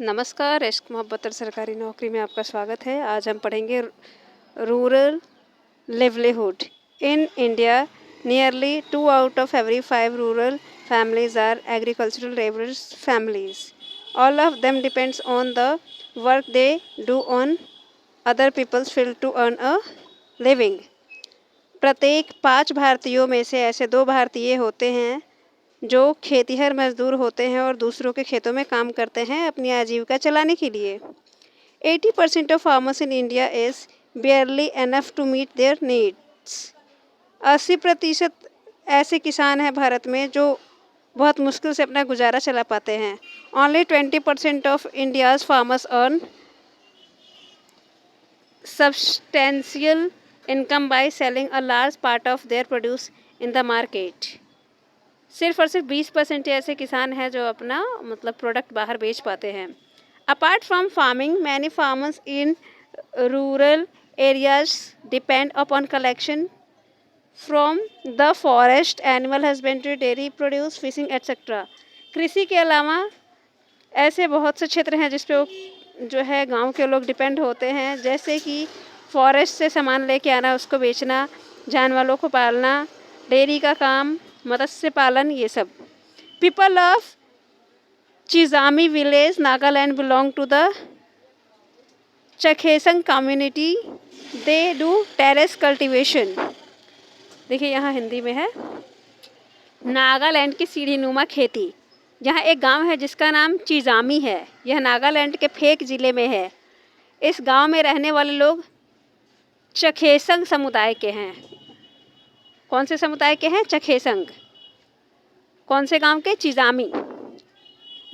नमस्कार, इश्क मोहब्बत और सरकारी नौकरी में आपका स्वागत है। आज हम पढ़ेंगे rural livelihood in India. Nearly 2 out of every 5 rural families are agricultural laborers families. All of them depends on the work they do on other people's field to earn a living. प्रत्येक 5 भारतीयों में से ऐसे 2 भारतीय होते हैं जो खेतिहर मजदूर होते हैं और दूसरों के खेतों में काम करते हैं अपनी आजीविका चलाने के लिए। 80% of farmers in India is barely enough to meet their needs. 80% ऐसे किसान हैं भारत में जो बहुत मुश्किल से अपना गुजारा चला पाते हैं। Only 20% of India's farmers earn substantial income by selling a large part of their produce in the market. सिर्फ और सिर्फ 20% ऐसे किसान हैं जो अपना प्रोडक्ट बाहर बेच पाते हैं। Apart from farming, many farmers in rural areas depend upon collection from the forest, animal husbandry, dairy produce, fishing etcetera. कृषि के अलावा ऐसे बहुत से क्षेत्र हैं जिस पे जो है गांव के लोग डिपेंड होते हैं, जैसे कि फॉरेस्ट से सामान लेके आना, उसको बेचना, जानवरों को पालना, डेयरी का काम, मत्स्य पालन, ये सब। People of Chizami village Nagaland belong to the Chakhesang community. They do terrace cultivation. देखिए यहाँ हिंदी में है, नागालैंड की सीढ़ीनुमा खेती। यहाँ एक गांव है जिसका नाम चिजामी है। यह नागालैंड के फेक ज़िले में है। इस गांव में रहने वाले लोग चखेसंग समुदाय के हैं। कौन से समुदाय के हैं? चखेसंग। कौन से गांव के? चिजामी।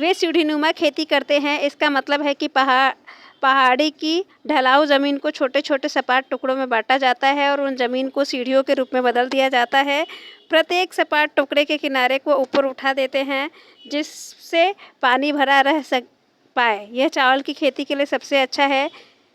वे सीढ़ीनुमा खेती करते हैं। इसका मतलब है कि पहाड़ी की ढलाऊ ज़मीन को छोटे छोटे सपाट टुकड़ों में बांटा जाता है और उन ज़मीन को सीढ़ियों के रूप में बदल दिया जाता है। प्रत्येक सपाट टुकड़े के किनारे को ऊपर उठा देते हैं जिससे पानी भरा रह पाए। यह चावल की खेती के लिए सबसे अच्छा है।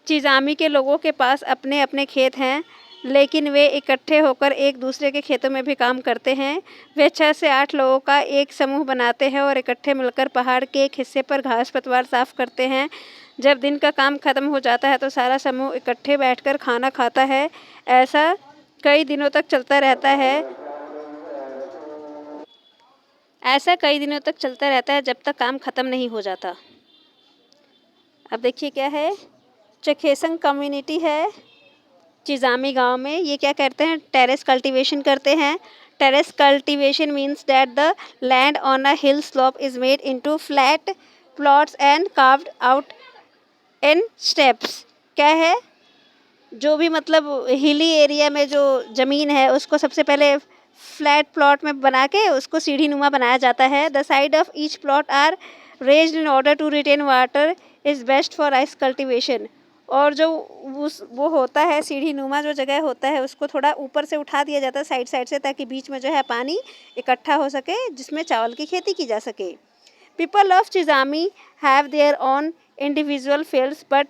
चिजामी के लोगों के पास अपने अपने खेत हैं, लेकिन वे इकट्ठे होकर एक दूसरे के खेतों में भी काम करते हैं। वे 6 से 8 लोगों का एक समूह बनाते हैं और इकट्ठे मिलकर पहाड़ के एक हिस्से पर घास पतवार साफ करते हैं। जब दिन का काम खत्म हो जाता है तो सारा समूह इकट्ठे बैठकर खाना खाता है। ऐसा कई दिनों तक चलता रहता है जब तक काम खत्म नहीं हो जाता। अब देखिए क्या है, चखेसंग कम्युनिटी है चिजामी गांव में। ये क्या करते हैं? टेरेस कल्टीवेशन करते हैं। Terrace cultivation means that the land on a hill slope is made into flat plots and carved out in steps. क्या है? जो भी हिली एरिया में जो ज़मीन है उसको सबसे पहले फ्लैट प्लॉट में बना के उसको सीढ़ीनुमा बनाया जाता है। The side of each plot are raised in order to retain water is best for rice cultivation. और जो वो होता है सीढ़ीनुमा जो जगह होता है उसको थोड़ा ऊपर से उठा दिया जाता है साइड साइड से, ताकि बीच में जो है पानी इकट्ठा हो सके जिसमें चावल की खेती की जा सके। People of Chizami have their own individual fields, but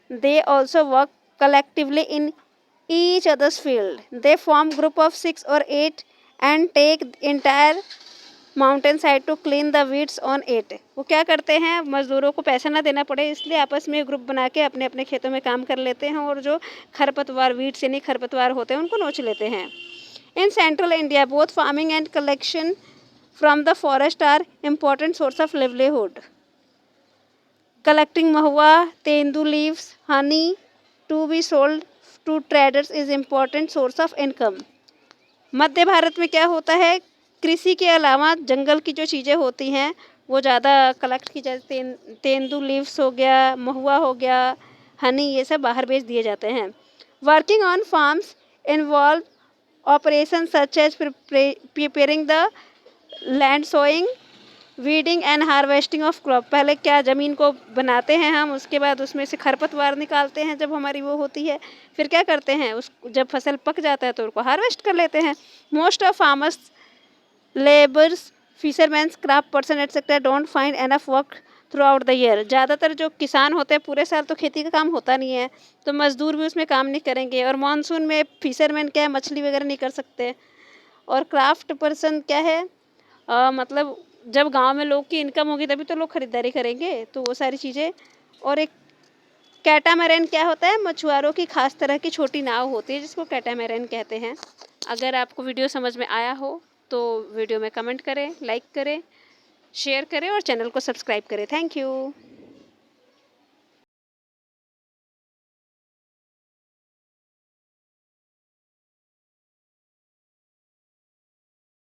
they also work collectively in each other's field. They form group of 6 or 8 and take entire mountain side to clean the weeds on it. वो क्या करते हैं? मज़दूरों को पैसा ना देना पड़े इसलिए आपस में ग्रुप बना के अपने अपने खेतों में काम कर लेते हैं और जो खरपतवार, वीड्स यानी खरपतवार होते हैं, उनको नोच लेते हैं। In central India both farming and collection from the forest are important source of livelihood. Collecting mahua, tendu leaves, honey to be sold to traders is important source of income. मध्य भारत में क्या होता है? कृषि के अलावा जंगल की जो चीज़ें होती हैं वो ज़्यादा कलेक्ट की जाती। तेंदू लीव्स हो गया, महुआ हो गया, हनी, ये सब बाहर बेच दिए जाते हैं। Working on farms involve operation such as preparing the land, sowing, weeding and harvesting of crop. पहले क्या ज़मीन को बनाते हैं हम, उसके बाद उसमें से खरपतवार निकालते हैं जब हमारी वो होती है। फिर क्या करते हैं, उस जब फसल पक जाता है तो उनको हार्वेस्ट कर लेते हैं। Most of farmers, labours, fisherman, craft person etcetera don't find enough work through out the year. ज़्यादातर जो किसान होते हैं पूरे साल तो खेती का काम होता नहीं है, तो मज़दूर भी उसमें काम नहीं करेंगे। और मानसून में फिशरमैन क्या है, मछली वगैरह नहीं कर सकते। और क्राफ्ट पर्सन क्या है, जब गांव में लोग की इनकम होगी तभी तो लोग खरीदारी करेंगे, तो वो सारी चीज़ें। और एक कैटामैरन क्या होता है, मछुआरों की खास तरह की छोटी नाव होती है जिसको कैटामैरन कहते हैं। अगर आपको वीडियो समझ में आया हो तो वीडियो में कमेंट करें, लाइक करें, शेयर करें और चैनल को सब्सक्राइब करें। Thank you.